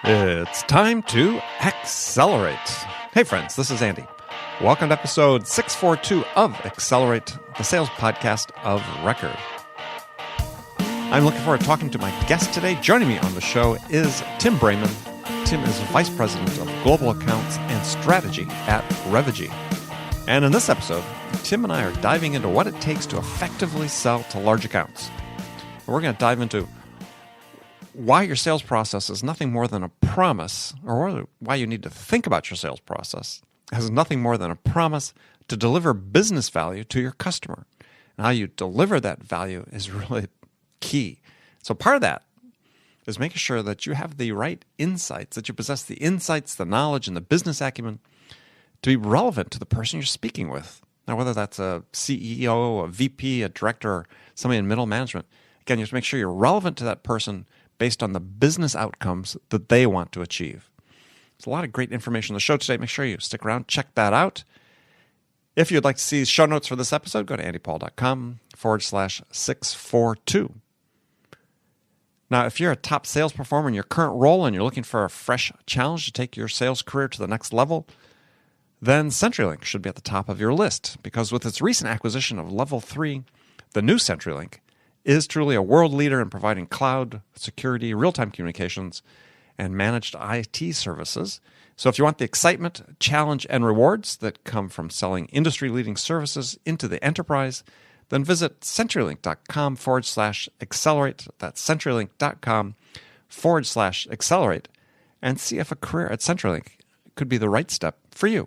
It's time to accelerate. Hey friends, this is Andy. Welcome to episode 642 of Accelerate, the sales podcast of record. I'm looking forward to talking to my guest today. Joining me on the show is Tim Braman. Tim is Vice President of Global Accounts and Strategy at Revegy. And in this episode, Tim and I are diving into what it takes to effectively sell to large accounts. We're going to dive into why your sales process is nothing more than a promise, or why you need to think about your sales process as nothing more than a promise to deliver business value to your customer. And how you deliver that value is really key. So part of that is making sure that you have the right insights, that you possess the insights, the knowledge, and the business acumen to be relevant to the person you're speaking with. Now, whether that's a CEO, a VP, a director, or somebody in middle management, again, you have to make sure you're relevant to that person based on the business outcomes that they want to achieve. There's a lot of great information on the show today. Make sure you stick around, check that out. If you'd like to see show notes for this episode, go to andypaul.com/642. Now, if you're a top sales performer in your current role and you're looking for a fresh challenge to take your sales career to the next level, then CenturyLink should be at the top of your list, because with its recent acquisition of Level 3, the new CenturyLink is truly a world leader in providing cloud, security, real-time communications, and managed IT services. So if you want the excitement, challenge, and rewards that come from selling industry-leading services into the enterprise, then visit CenturyLink.com/accelerate. That's CenturyLink.com/accelerate, and see if a career at CenturyLink could be the right step for you.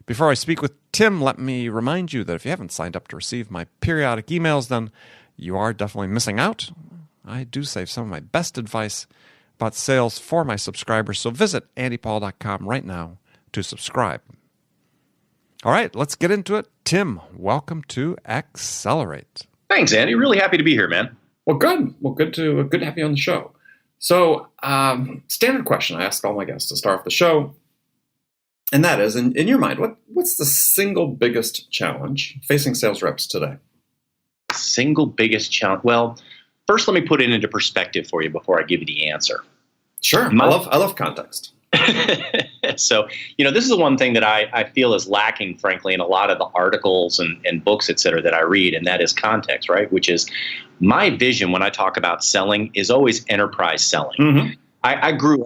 Before I speak with Tim, let me remind you that if you haven't signed up to receive my periodic emails, then you are definitely missing out. I do save some of my best advice about sales for my subscribers, so visit andypaul.com right now to subscribe. All right, let's get into it. Tim, welcome to Accelerate. Thanks, Andy. Really happy to be here, man. Well, good. Well, good to have you on the show. So, standard question I ask all my guests to start off the show, and that is, in your mind, what's the single biggest challenge facing sales reps today? Single biggest challenge. Well, first, let me put it into perspective for you before I give you the answer. Sure. I love context. So, this is the one thing that I feel is lacking, frankly, in a lot of the articles and books, et cetera, that I read, and that is context, right? Which is my vision when I talk about selling is always enterprise selling. Mm-hmm. I grew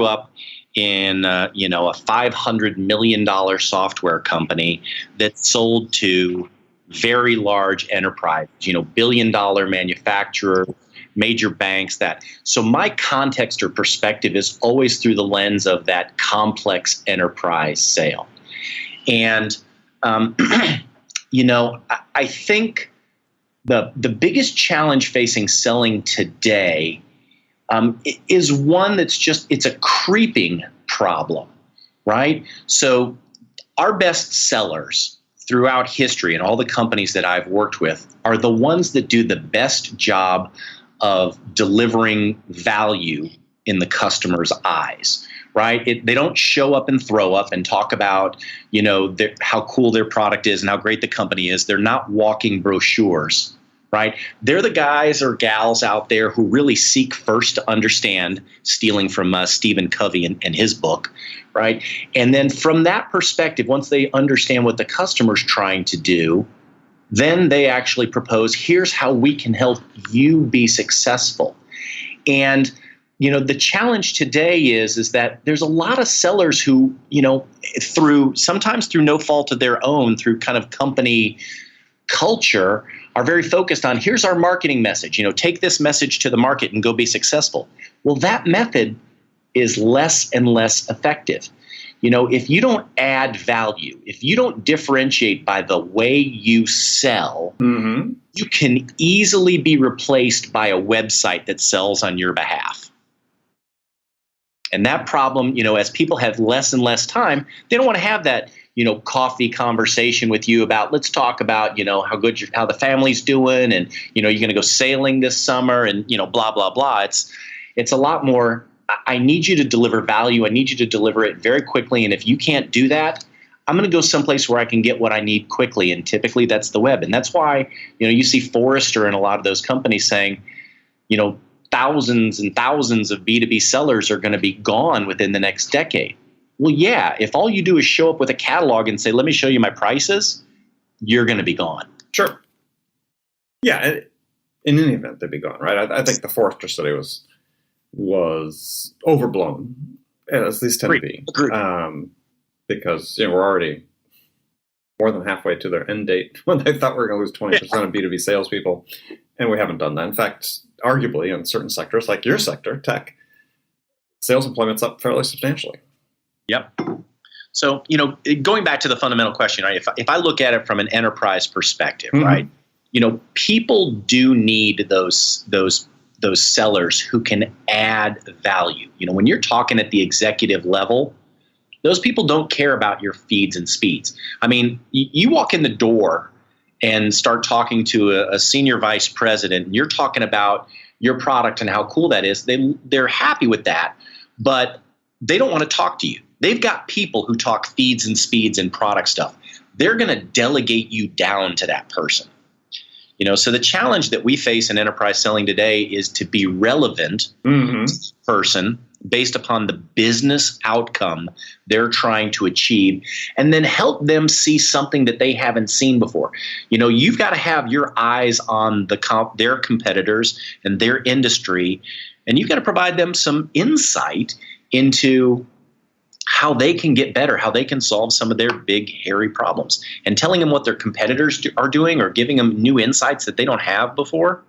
up in a $500 million software company that sold to very large enterprise, billion-dollar manufacturer, major banks. So my context or perspective is always through the lens of that complex enterprise sale. And, I think the biggest challenge facing selling today is one that's it's a creeping problem, right? So our best sellers throughout history and all the companies that I've worked with are the ones that do the best job of delivering value in the customer's eyes, right? They don't show up and throw up and talk about, how cool their product is and how great the company is. They're not walking brochures, right? They're the guys or gals out there who really seek first to understand, stealing from Stephen Covey and his book, right? And then from that perspective, once they understand what the customer's trying to do, then they actually propose, here's how we can help you be successful. And, the challenge today is that there's a lot of sellers who, sometimes through no fault of their own, through kind of company culture, are very focused on, here's our marketing message, take this message to the market and go be successful. Well, that method is less and less effective. If you don't add value, if you don't differentiate by the way you sell, mm-hmm. you can easily be replaced by a website that sells on your behalf. And that problem, as people have less and less time, they don't want to have that, coffee conversation with you about, let's talk about, how the family's doing and, you're going to go sailing this summer and, blah, blah, blah. It's a lot more, I need you to deliver value. I need you to deliver it very quickly. And if you can't do that, I'm going to go someplace where I can get what I need quickly. And typically that's the web. And that's why, you see Forrester and a lot of those companies saying, thousands and thousands of B2B sellers are going to be gone within the next decade. Well, yeah, if all you do is show up with a catalog and say, let me show you my prices, you're going to be gone. Sure. Yeah, in any event, they'd be gone, right? I think the Forrester study was overblown, as these tend to be, because we're already more than halfway to their end date when they thought we were going to lose 20% of B2B salespeople, and we haven't done that. In fact, arguably in certain sectors, like your sector, tech, sales employment's up fairly substantially. Yep. So, going back to the fundamental question, right? If I look at it from an enterprise perspective, right? People do need those sellers who can add value. When you're talking at the executive level, those people don't care about your feeds and speeds. I mean, you walk in the door and start talking to a senior vice president, and you're talking about your product and how cool that is. They're happy with that, but they don't want to talk to you. They've got people who talk feeds and speeds and product stuff. They're going to delegate you down to that person. So the challenge that we face in enterprise selling today is to be relevant to the person based upon the business outcome they're trying to achieve, and then help them see something that they haven't seen before. You've got to have your eyes on their competitors and their industry, and you've got to provide them some insight into how they can get better, how they can solve some of their big, hairy problems. And telling them what their competitors are doing or giving them new insights that they don't have before,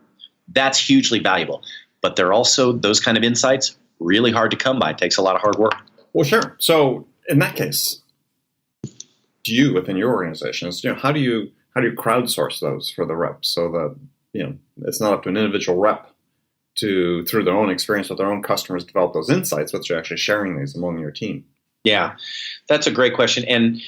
that's hugely valuable. But they're also, those kind of insights, really hard to come by. It takes a lot of hard work. Well, sure. So in that case, do you, within your organizations, how do you crowdsource those for the reps so that, it's not up to an individual rep to, through their own experience with their own customers, develop those insights, but you're actually sharing these among your team? Yeah, that's a great question. And,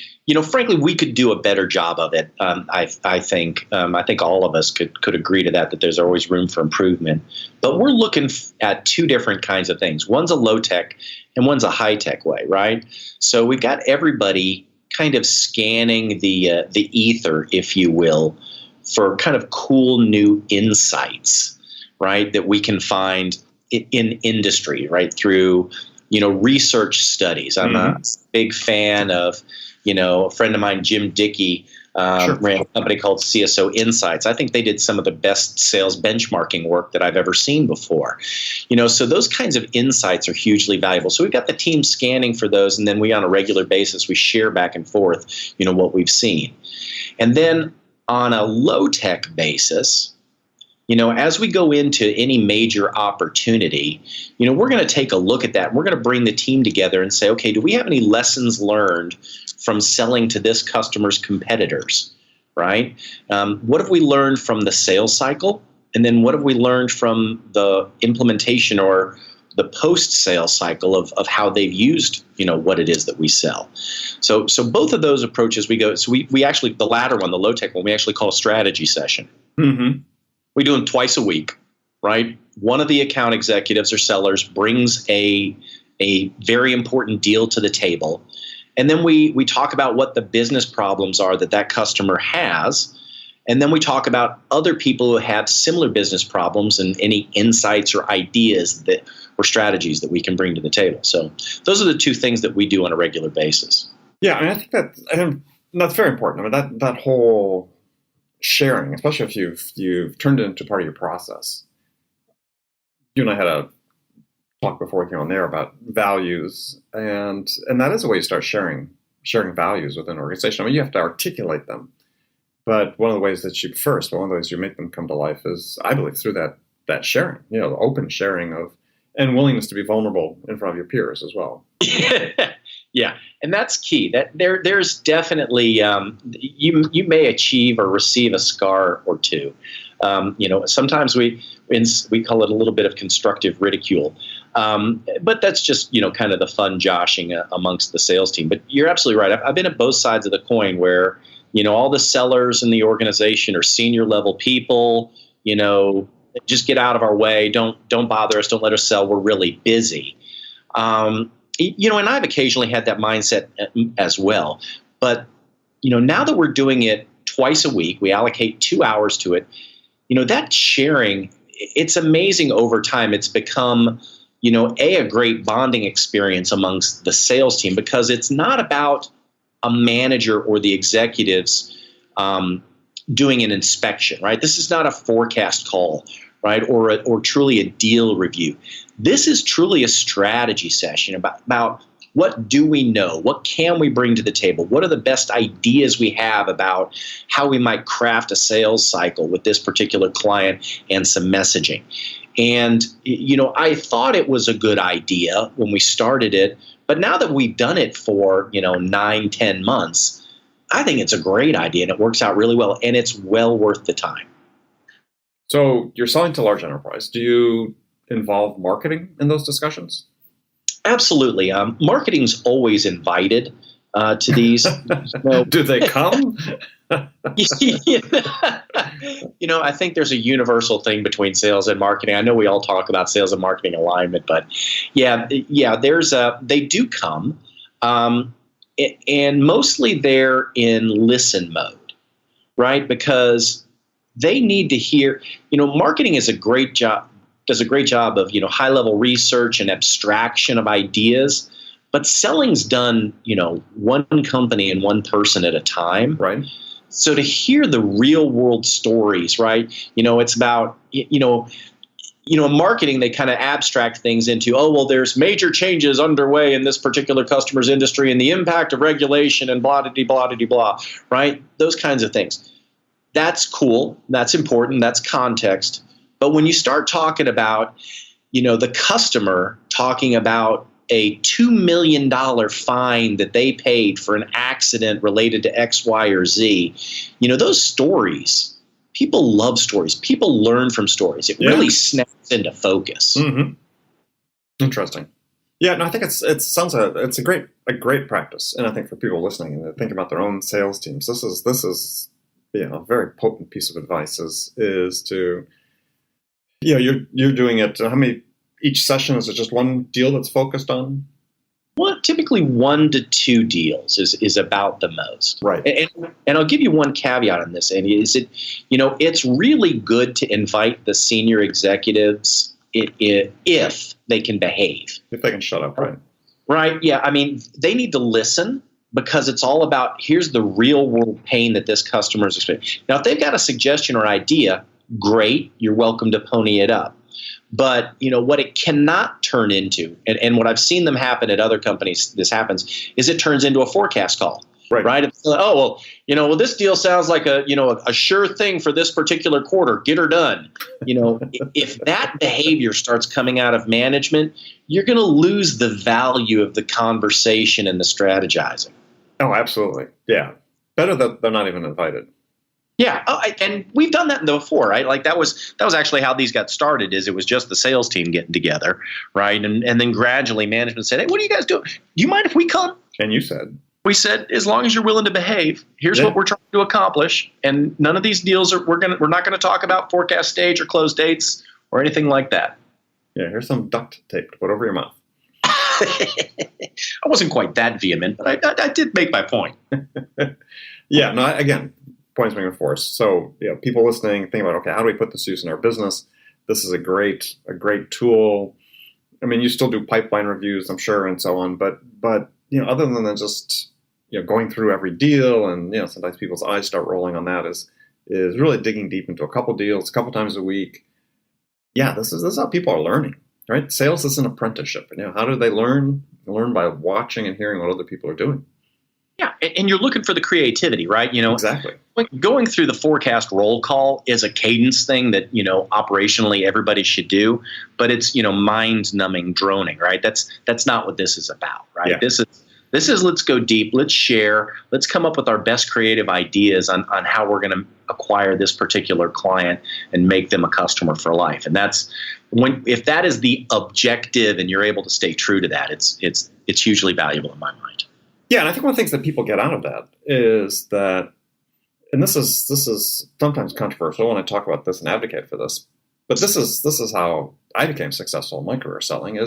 frankly, we could do a better job of it. I think all of us could agree to that there's always room for improvement. But we're looking at two different kinds of things. One's a low tech and one's a high tech way, right? So we've got everybody kind of scanning the ether, if you will, for kind of cool new insights, right, that we can find in industry, right, through research studies. I'm a big fan of, a friend of mine, Jim Dickey, ran a company called CSO Insights. I think they did some of the best sales benchmarking work that I've ever seen before. So those kinds of insights are hugely valuable. So we've got the team scanning for those, and then we, on a regular basis, we share back and forth, what we've seen. And then on a low-tech basis, as we go into any major opportunity, we're going to take a look at that. And we're going to bring the team together and say, okay, do we have any lessons learned from selling to this customer's competitors, right? What have we learned from the sales cycle? And then what have we learned from the implementation or the post-sale cycle of how they've used, what it is that we sell? So both of those approaches we go. So we actually, the latter one, the low-tech one, we actually call a strategy session. Mm-hmm. We do them twice a week, right? One of the account executives or sellers brings a very important deal to the table. And then we talk about what the business problems are that customer has. And then we talk about other people who have similar business problems and any insights or ideas or strategies that we can bring to the table. So those are the two things that we do on a regular basis. Yeah, I think that's very important. I mean, that whole sharing, especially if you've turned it into part of your process. You and I had a talk before we came on there about values, and that is a way you start sharing values within an organization. I mean, you have to articulate them, but one of the ways that one of the ways you make them come to life is, I believe, through that sharing, the open sharing of, and willingness to be vulnerable in front of your peers as well. Yeah, and that's key. That there's definitely you may achieve or receive a scar or two. Sometimes we call it a little bit of constructive ridicule, but that's just kind of the fun joshing amongst the sales team. But you're absolutely right. I've been at both sides of the coin where all the sellers in the organization are senior level people. Just get out of our way. Don't bother us. Don't let us sell. We're really busy. And I've occasionally had that mindset as well. But, now that we're doing it twice a week, we allocate 2 hours to it, that sharing it's amazing over time. It's become, a great bonding experience amongst the sales team, because it's not about a manager or the executives doing an inspection, right? This is not a forecast call, right? Or truly a deal review. This is truly a strategy session about what do we know? What can we bring to the table? What are the best ideas we have about how we might craft a sales cycle with this particular client and some messaging? And, I thought it was a good idea when we started it, but now that we've done it for, 9-10 months, I think it's a great idea and it works out really well, and it's well worth the time. So you're selling to large enterprise. Do you involve marketing in those discussions? Absolutely. Marketing's always invited to these. Do they come? I think there's a universal thing between sales and marketing. I know we all talk about sales and marketing alignment, but they do come, and mostly they're in listen mode, right? Because they need to hear. Marketing is a great job. Does a great job of high level research and abstraction of ideas, but selling's done one company and one person at a time. Right. So to hear the real world stories, right? It's about in marketing they kind of abstract things into, there's major changes underway in this particular customer's industry and the impact of regulation and blah de blah de blah, right? Those kinds of things. That's cool. That's important. That's context. But when you start talking about, the customer talking about a $2 million fine that they paid for an accident related to X, Y, or Z, those stories, people love stories. People learn from stories. It really snaps into focus. Mm-hmm. Interesting. Yeah, no, I think it's a great practice, and I think for people listening and think about their own sales teams, this is a very potent piece of advice is to. You're doing it. How many each session? Is it just one deal that's focused on? Well, typically 1 to 2 deals is about the most. Right. And I'll give you one caveat on this, Andy. It's really good to invite the senior executives if they can behave. If they can shut up, right? Right. Yeah. I mean, they need to listen, because it's all about here's the real world pain that this customer is experiencing. Now, if they've got a suggestion or idea, great, you're welcome to pony it up. But what it cannot turn into, and what I've seen them happen at other companies, this happens, is it turns into a forecast call. Right? It's, this deal sounds like a sure thing for this particular quarter. Get her done. If that behavior starts coming out of management, you're going to lose the value of the conversation and the strategizing. Oh, absolutely. Yeah. Better that they're not even invited. Yeah, and we've done that before, right? Like that was actually how these got started. Is it was just the sales team getting together, right? And then gradually management said, "Hey, what are you guys doing? Do you mind if we come?" And you said, "We said as long as you're willing to behave. Here's what we're trying to accomplish, and none of these deals we're not going to talk about forecast stage or close dates or anything like that." Yeah, here's some duct tape to put over your mouth. I wasn't quite that vehement, but I did make my point. Yeah, no, again. Points being enforced. So, people listening, think about, okay, how do we put this use in our business? This is a great tool. I mean, you still do pipeline reviews, I'm sure, and so on. But other than just going through every deal, and sometimes people's eyes start rolling on that, is really digging deep into a couple deals, a couple times a week. Yeah, this is how people are learning, right? Sales is an apprenticeship. How do they learn? They learn by watching and hearing what other people are doing. Yeah, and you're looking for the creativity, right? Exactly. Going through the forecast roll call is a cadence thing that, operationally everybody should do, but it's, mind-numbing droning, right? That's not what this is about, right? Yeah. This is let's go deep, let's share, let's come up with our best creative ideas on how we're going to acquire this particular client and make them a customer for life. And that's if that is the objective and you're able to stay true to that, it's hugely valuable in my mind. Yeah, and I think one of the things that people get out of that is that, and this is sometimes controversial when I talk about this and advocate for this, but this is how I became successful in my career selling. I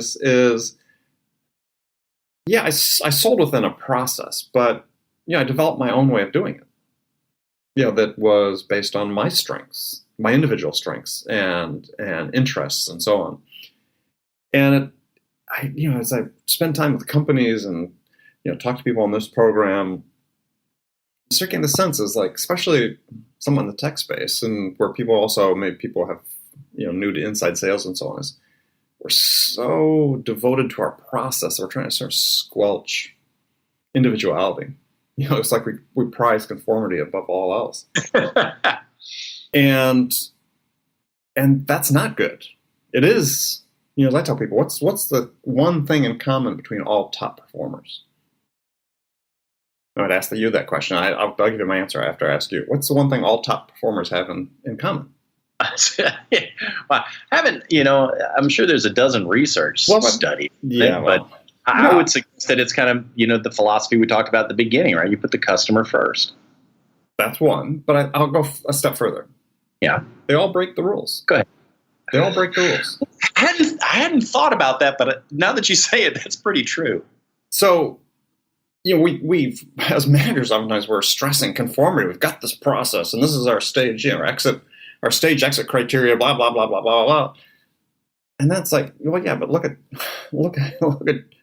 sold within a process, but I developed my own way of doing it. That was based on my strengths, my individual strengths and interests and so on. And as I spend time with companies and talk to people on this program, you start getting the sense is like, especially someone in the tech space and where people have new to inside sales and so on, is we're so devoted to our process that we're trying to sort of squelch individuality. It's like we prize conformity above all else. and that's not good. It is, as I tell people, what's the one thing in common between all top performers? I would ask you that question. I'll give you my answer after I ask you. What's the one thing all top performers have in common? Well, I'm sure there's a dozen research studies. Yeah, but I would suggest that it's kind of, the philosophy we talked about at the beginning, right? You put the customer first. That's one, but I'll go a step further. Yeah. They all break the rules. Go ahead. They all break the rules. I hadn't thought about that, but now that you say it, that's pretty true. So, we've as managers, oftentimes we're stressing conformity. We've got this process, and this is our stage, our stage exit criteria, blah, blah, blah, blah, blah, blah. And that's like, well, yeah, but look at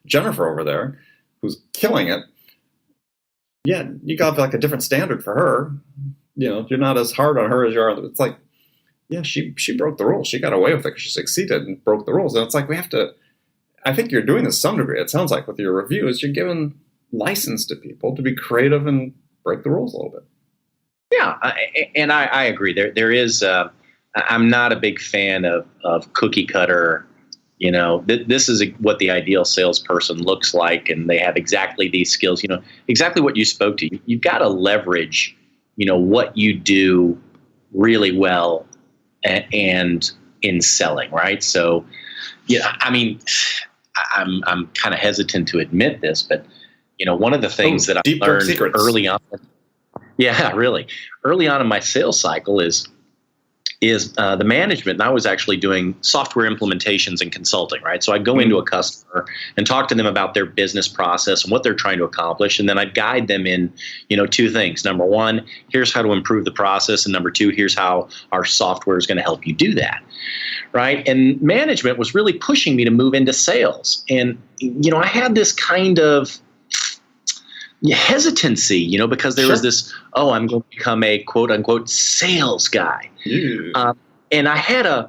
Jennifer over there, who's killing it. Yeah, you got like a different standard for her. You're not as hard on her as you are. It's like, yeah, she broke the rules. She got away with it because she succeeded and broke the rules. And it's like, I think you're doing this to some degree. It sounds like with your reviews, you're giving license to people to be creative and break the rules a little bit. Yeah, and I agree. There is. I'm not a big fan of cookie cutter. This is what the ideal salesperson looks like, and they have exactly these skills. Exactly what you spoke to. You've got to leverage, what you do really well, and in selling, right? So, I'm kind of hesitant to admit this, but one of the things that I learned early on. Yeah, really. Early on in my sales cycle is the management, and I was actually doing software implementations and consulting, right? So I'd go into a customer and talk to them about their business process and what they're trying to accomplish, and then I'd guide them in, two things. Number one, here's how to improve the process, and number two, here's how our software is going to help you do that, right? And management was really pushing me to move into sales, and I had this kind of hesitancy, because there was this, I'm going to become a quote unquote sales guy. And I had an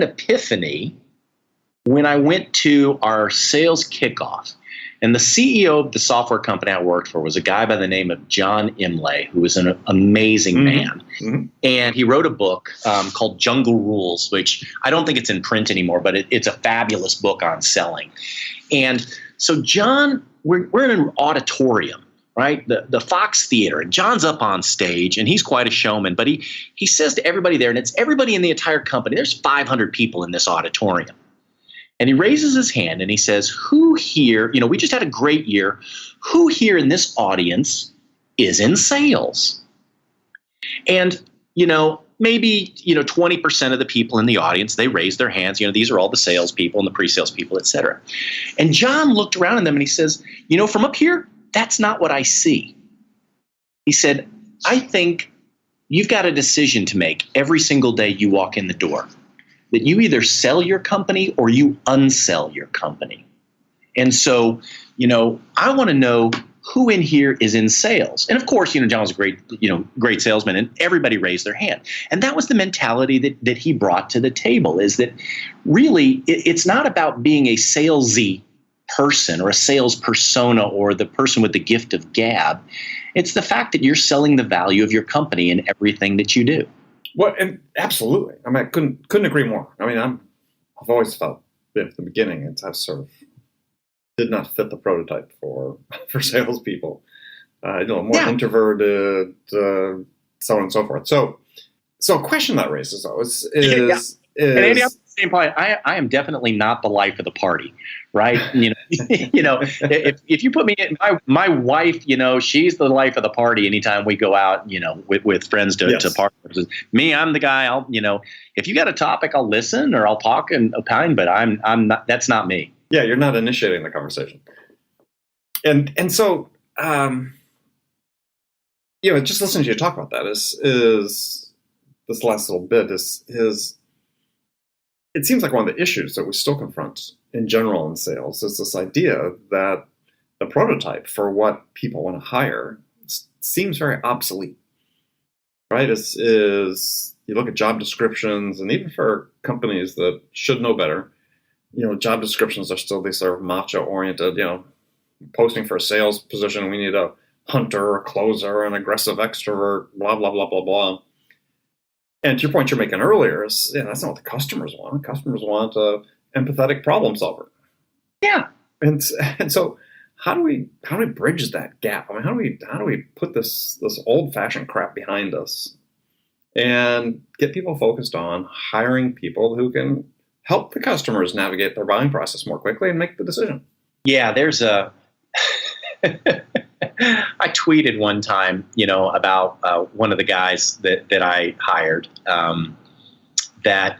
epiphany when I went to our sales kickoff. And the CEO of the software company I worked for was a guy by the name of John Imlay, who was an amazing man. Mm-hmm. And he wrote a book called Jungle Rules, which I don't think it's in print anymore, but it's a fabulous book on selling. And so John, we're in an auditorium, right? The Fox Theater, and John's up on stage, and he's quite a showman. But he says to everybody there, and it's everybody in the entire company. There's 500 people in this auditorium, and he raises his hand and he says, "Who here? We just had a great year. Who here in this audience is in sales?" And maybe 20% of the people in the audience, they raised their hands. These are all the salespeople and the pre-sales people, et cetera. And John looked around at them and he says, from up here, that's not what I see. He said, I think you've got a decision to make every single day you walk in the door, that you either sell your company or you unsell your company. And so, I want to know who in here is in sales. And of course, John was a great salesman, and everybody raised their hand. And that was the mentality that he brought to the table, is that really it's not about being a salesy person or a sales persona or the person with the gift of gab. It's the fact that you're selling the value of your company in everything that you do. Well, and absolutely. I couldn't agree more. I've always felt that at the beginning I sort of did not fit the prototype for salespeople. More introverted, so on and so forth. So a question that raises though is and Andy, I'm at the same point. I am definitely not the life of the party, right? If you put me in, my wife, she's the life of the party. Anytime we go out, with friends to parties. Me, I'm the guy. If you got a topic, I'll listen or I'll talk and opine. But I'm not. That's not me. Yeah, you're not initiating the conversation. And so, just listening to you talk about that is this last little bit is it seems like one of the issues that we still confront in general in sales is this idea that the prototype for what people want to hire seems very obsolete, right? Is you look at job descriptions, and even for companies that should know better, job descriptions are still these sort of macho-oriented, posting for a sales position, we need a hunter, a closer, an aggressive extrovert, blah, blah, blah, blah, blah. And to your point you're making earlier is, that's not what the customers want. Customers want an empathetic problem solver. Yeah. And so how do we bridge that gap? I mean, how do we put this old-fashioned crap behind us and get people focused on hiring people who can help the customers navigate their buying process more quickly and make the decision? Yeah, there's I tweeted one time, about one of the guys that I hired, that,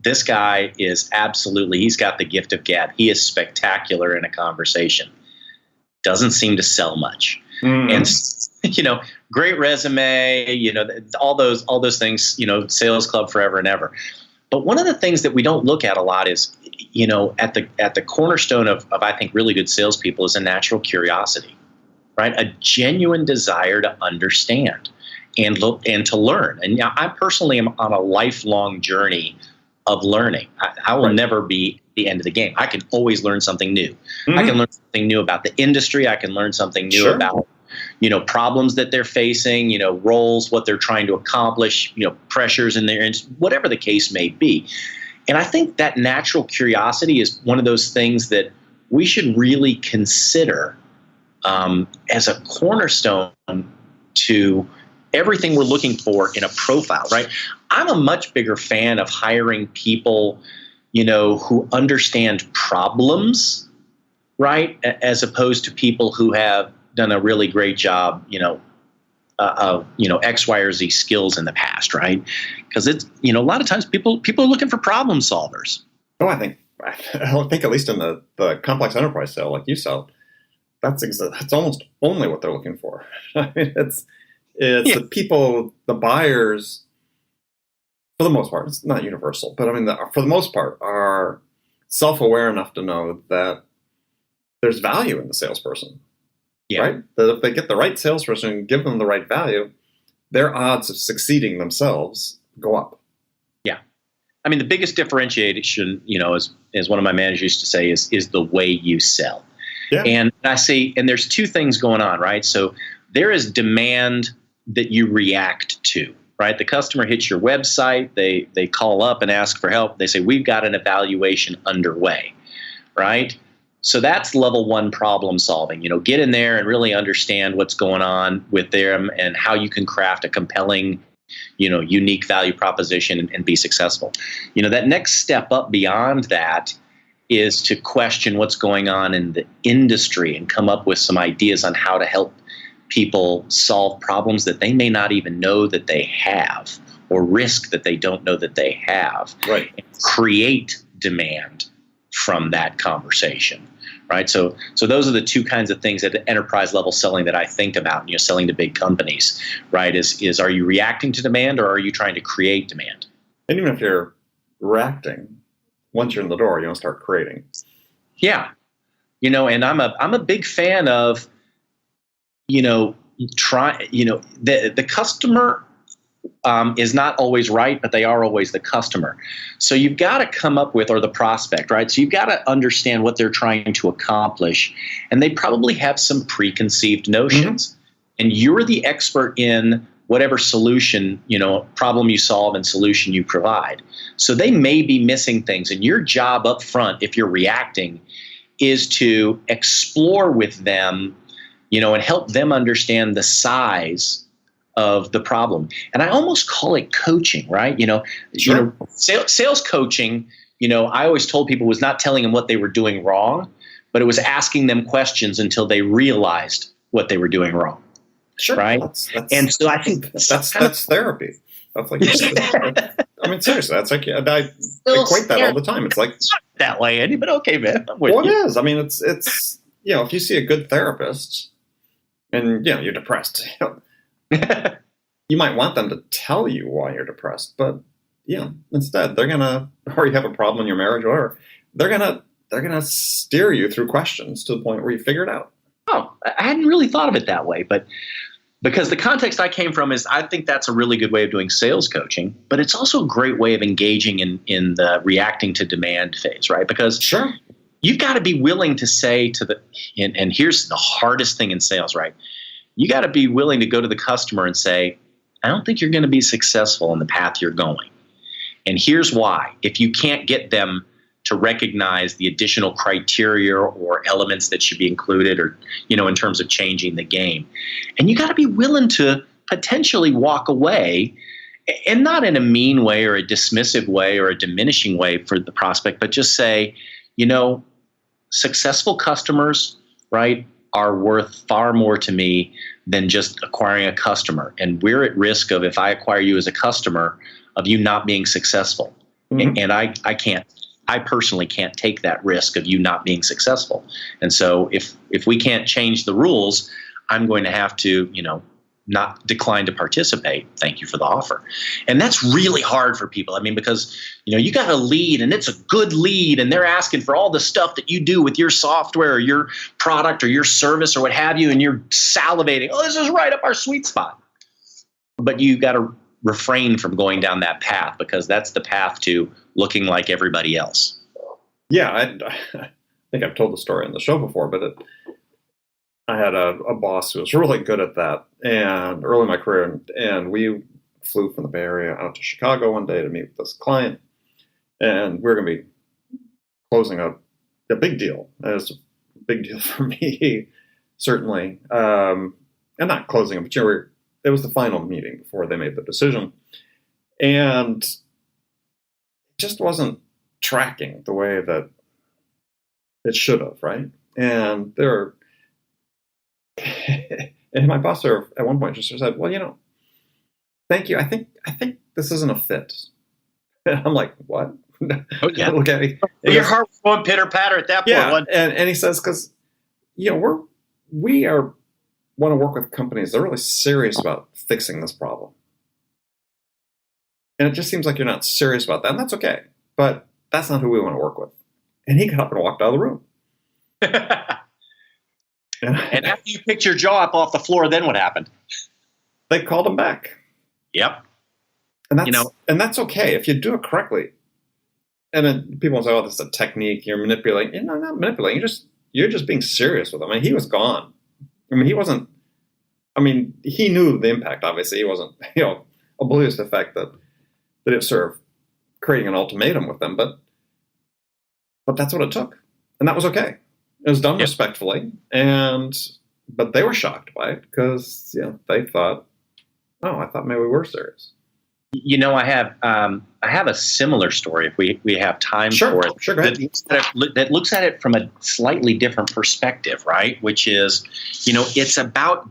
this guy is he's got the gift of gab. He is spectacular in a conversation. Doesn't seem to sell much. Mm-hmm. And, great resume, all those things, sales club forever and ever. But one of the things that we don't look at a lot is, at the cornerstone of I think really good salespeople is a natural curiosity, right? A genuine desire to understand and to learn. And I personally am on a lifelong journey of learning. I will never be the end of the game. I can always learn something new. Mm-hmm. I can learn something new about the industry. I can learn something new about problems that they're facing, roles, what they're trying to accomplish, pressures in their, whatever the case may be. And I think that natural curiosity is one of those things that we should really consider as a cornerstone to everything we're looking for in a profile, right? I'm a much bigger fan of hiring people, who understand problems, right? As opposed to people who have done a really great job, of X, Y, or Z skills in the past, right? Because it's a lot of times people are looking for problem solvers. Oh, I think at least in the complex enterprise sale like you sell, that's almost only what they're looking for. I mean, it's the people, the buyers, for the most part, it's not universal, but I mean, for the most part, are self-aware enough to know that there's value in the salesperson. Yeah. Right? That if they get the right salesperson and give them the right value, their odds of succeeding themselves go up. Yeah. I mean, the biggest differentiation, as one of my managers used to say, is the way you sell. Yeah. And I say, and there's two things going on, right? So there is demand that you react to, right? The customer hits your website, they call up and ask for help. They say, we've got an evaluation underway, right? So that's level one problem solving, get in there and really understand what's going on with them and how you can craft a compelling, unique value proposition and be successful. That next step up beyond that is to question what's going on in the industry and come up with some ideas on how to help people solve problems that they may not even know that they have, or risk that they don't know that they have. Right. And create demand from that conversation. Right. So those are the two kinds of things at the enterprise level selling that I think about, selling to big companies, right? Is are you reacting to demand, or are you trying to create demand? And even if you're reacting, once you're in the door, you want to start creating. Yeah. And I'm a big fan of, the customer is not always right, but they are always the customer. So you've got to come up with, or the prospect, right? So you've got to understand what they're trying to accomplish. And they probably have some preconceived notions. Mm-hmm. And you're the expert in whatever solution, problem you solve and solution you provide. So they may be missing things. And your job up front, if you're reacting, is to explore with them, and help them understand the size of the problem. And I almost call it coaching, right? Sure. Sales coaching, I always told people was not telling them what they were doing wrong, but it was asking them questions until they realized what they were doing wrong. Sure. Right. And so I think that's therapy. That's like, I mean, seriously, that's like, I equate that all the time. It's like that way, Andy, but okay, man. Well, it is. I mean, it's, if you see a good therapist and, you're depressed, you might want them to tell you why you're depressed, but instead they're gonna, or you have a problem in your marriage, or whatever, they're gonna steer you through questions to the point where you figure it out. Oh, I hadn't really thought of it that way, but because the context I came from is, I think that's a really good way of doing sales coaching, but it's also a great way of engaging in the reacting to demand phase, right? Because Sure. you've got to be willing to say and here's the hardest thing in sales, right? You got to be willing to go to the customer and say, I don't think you're going to be successful in the path you're going. And here's why. If you can't get them to recognize the additional criteria or elements that should be included, or, in terms of changing the game. And you got to be willing to potentially walk away, and not in a mean way or a dismissive way or a diminishing way for the prospect, but just say, successful customers, right, are worth far more to me than just acquiring a customer. And we're at risk of, if I acquire you as a customer, of you not being successful. Mm-hmm. And I personally can't take that risk of you not being successful. And so if we can't change the rules, I'm going to have to, not decline to participate. Thank you for the offer. And that's really hard for people. I mean, because, you got a lead and it's a good lead and they're asking for all the stuff that you do with your software or your product or your service or what have you. And you're salivating. Oh, this is right up our sweet spot. But you got to refrain from going down that path, because that's the path to looking like everybody else. Yeah, I think I've told the story on the show before, but I had a boss who was really good at that, and early in my career, and we flew from the Bay Area out to Chicago one day to meet with this client, and we were going to be closing a big deal. It was a big deal for me, certainly, and not closing it, but it was the final meeting before they made the decision. And it just wasn't tracking the way that it should have, right? And and my boss at one point just said, well, thank you. I think this isn't a fit. And I'm like, what? Oh, yeah. Look at me. Your heart was going pitter patter at that point. Yeah. And he says, because, we want to work with companies that are really serious about fixing this problem. And it just seems like you're not serious about that. And that's okay. But that's not who we want to work with. And he got up and walked out of the room. And after you picked your jaw up off the floor, then what happened? They called him back. Yep. And that's okay if you do it correctly. And then people will say, oh, this is a technique. You're manipulating. No, not manipulating. You're just being serious with him. I mean, he was gone. He knew the impact, obviously. He wasn't, oblivious to the fact that it sort of creating an ultimatum with them, but that's what it took. And that was okay. It was done respectfully, but they were shocked by it because, they thought, oh, I thought maybe we were serious. I have a similar story if we have time for it. Sure, go ahead. That looks at it from a slightly different perspective, right? Which is, it's about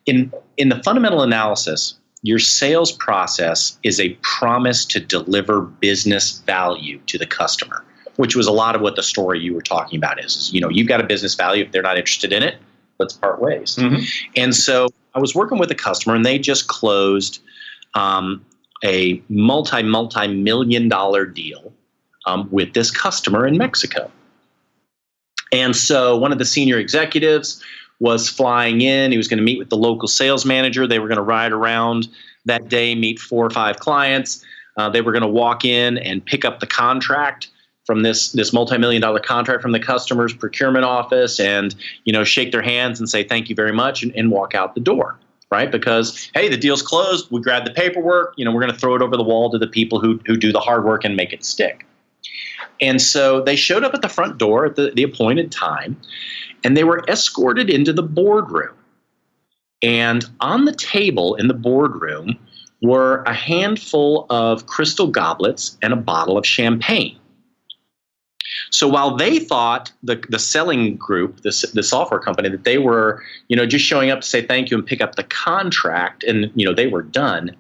in the fundamental analysis, your sales process is a promise to deliver business value to the customer, which was a lot of what the story you were talking about is you've got a business value. If they're not interested in it, let's part ways. Mm-hmm. And so I was working with a customer, and they just closed a multi-million-dollar deal with this customer in Mexico. And so one of the senior executives was flying in. He was going to meet with the local sales manager. They were going to ride around that day, meet 4 or 5 clients. They were going to walk in and pick up the contract from this multi-million-dollar contract from the customer's procurement office and, shake their hands and say, thank you very much, and walk out the door. Right? Because, hey, the deal's closed. We grabbed the paperwork. We're going to throw it over the wall to the people who do the hard work and make it stick. And so they showed up at the front door at the appointed time, and they were escorted into the boardroom. And on the table in the boardroom were a handful of crystal goblets and a bottle of champagne. So while they thought the selling group, the software company, that they were, just showing up to say thank you and pick up the contract and, they were done,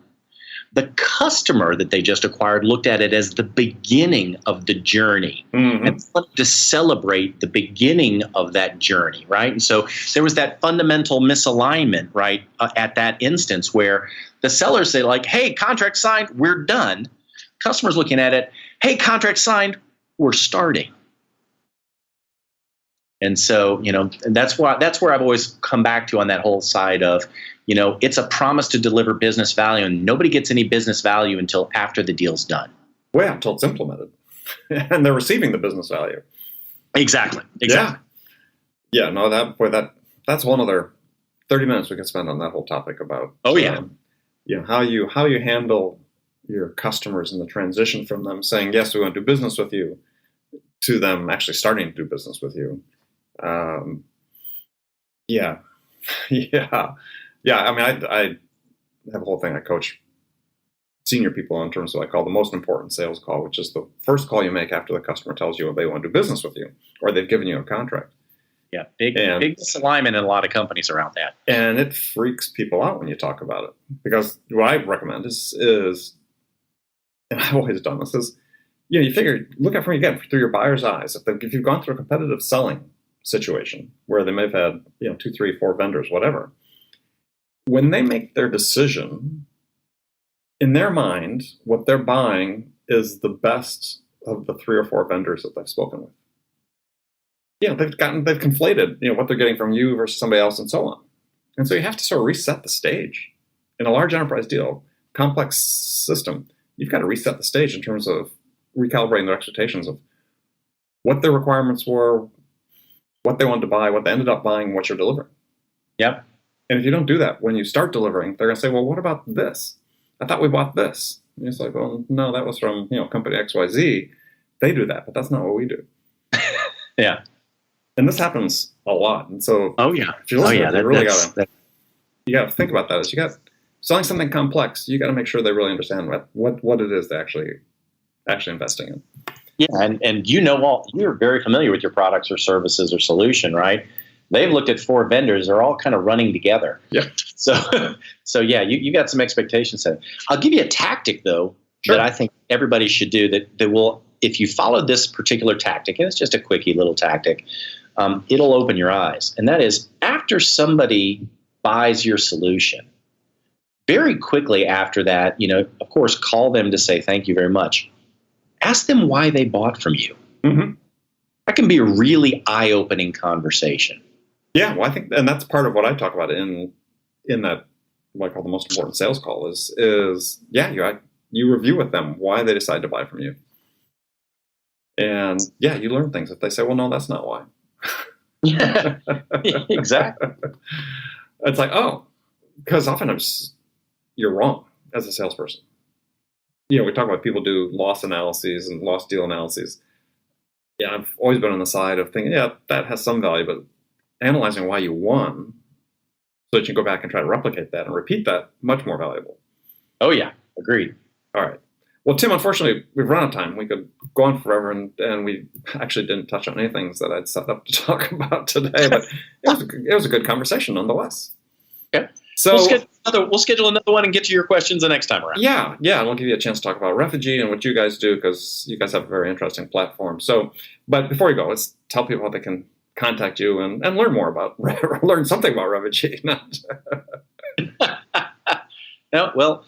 The customer that they just acquired looked at it as the beginning of the journey and wanted to celebrate the beginning of that journey, right? And so there was that fundamental misalignment, right, at that instance where the sellers say like, hey, contract signed, we're done. Customers looking at it, hey, contract signed, we're starting. And so, that's where I've always come back to on that whole side of, it's a promise to deliver business value, and nobody gets any business value until after the deal's done. Well, yeah, until it's implemented and they're receiving the business value. Exactly. Yeah. No, that's one other 30 minutes we could spend on that whole topic about. Oh yeah. How you handle your customers in the transition from them saying, yes, we want to do business with you, to them actually starting to do business with you. Yeah. I mean, I have a whole thing I coach senior people in terms of what I call the most important sales call, which is the first call you make after the customer tells you they want to do business with you or they've given you a contract. Yeah, big misalignment in a lot of companies around that. And it freaks people out when you talk about it. Because what I recommend is and I've always done this, is you figure, look at it from again through your buyer's eyes. If you've gone through a competitive selling situation where they may have had 2, 3, 4 vendors, whatever, when they make their decision, in their mind, what they're buying is the best of the 3 or 4 vendors that they've spoken with. They've conflated what they're getting from you versus somebody else and so on. And so you have to sort of reset the stage. In a large enterprise deal, complex system, you've got to reset the stage in terms of recalibrating their expectations of what their requirements were, what they wanted to buy, what they ended up buying, what you're delivering. Yep. And if you don't do that, when you start delivering, they're going to say, well, what about this? I thought we bought this. And it's like, well, no, that was from company XYZ. They do that, but that's not what we do. Yeah. And this happens a lot. And so if you're listening, you got to think about that. As you got selling something complex, you got to make sure they really understand what it is they're actually investing in. Yeah, and you're very familiar with your products or services or solution, right? They've looked at 4 vendors; they're all kind of running together. Yeah. So yeah, you got some expectations set. I'll give you a tactic though that I think everybody should do. That will, if you follow this particular tactic, and it's just a quickie little tactic, it'll open your eyes. And that is, after somebody buys your solution, very quickly after that, of course, call them to say thank you very much. Ask them why they bought from you. Mm-hmm. That can be a really eye-opening conversation. Yeah, well, I think, and that's part of what I talk about in that, what I call the most important sales call is you review with them why they decide to buy from you. And you learn things. If they say, well, no, that's not why. Yeah, exactly. It's like, oh, because oftentimes you're wrong as a salesperson. We talk about people do loss analyses and loss deal analyses. Yeah, I've always been on the side of thinking, that has some value, but analyzing why you won so that you can go back and try to replicate that and repeat that, much more valuable. Oh, yeah. Agreed. All right. Well, Tim, unfortunately, we've run out of time. We could go on forever, and we actually didn't touch on any things that I'd set up to talk about today, but it was a good conversation nonetheless. Okay. So we'll schedule another one and get to your questions the next time around. Yeah, and we'll give you a chance to talk about Revegy and what you guys do, because you guys have a very interesting platform. So, but before we go, let's tell people how they can contact you and learn more about, learn something about Revegy. No, well,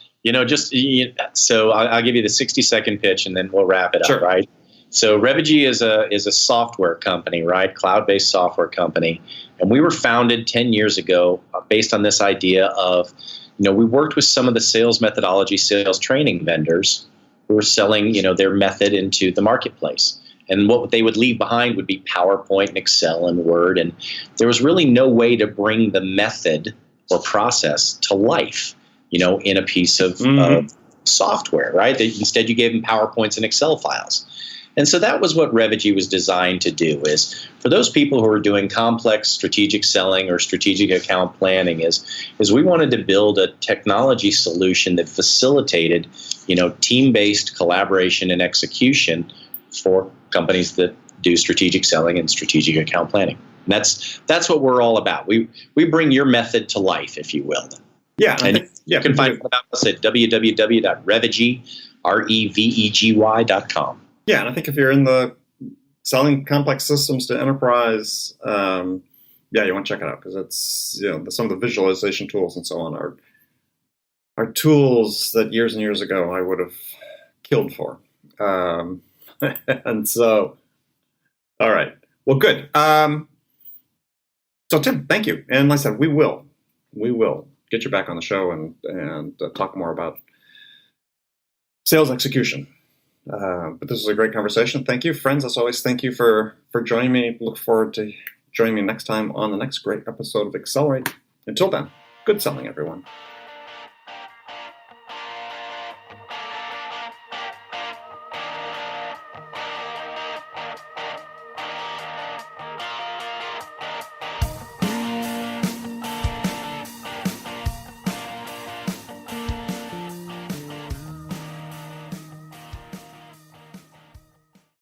so I'll give you the 60-second pitch and then we'll wrap it up, right? So Revegy is a software company, right? Cloud-based software company. And we were founded 10 years ago based on this idea of, we worked with some of the sales methodology, sales training vendors who were selling, their method into the marketplace. And what they would leave behind would be PowerPoint and Excel and Word. And there was really no way to bring the method or process to life, in a piece of software, right? Instead, you gave them PowerPoints and Excel files. And so that was what Revegy was designed to do, is for those people who are doing complex strategic selling or strategic account planning, is we wanted to build a technology solution that facilitated, team-based collaboration and execution for companies that do strategic selling and strategic account planning. And that's what we're all about. We bring your method to life, if you will. Yeah. And you can find out about us at www.revegy, REVEGY.com. Yeah, and I think if you're in the selling complex systems to enterprise, you want to check it out because it's some of the visualization tools and so on are tools that years and years ago I would have killed for. And so, all right, well, good. So Tim, thank you, and like I said, we will get you back on the show and talk more about sales execution. But this was a great conversation. Thank you, friends. As always, thank you for joining me. Look forward to joining me next time on the next great episode of Accelerate. Until then, good selling, everyone.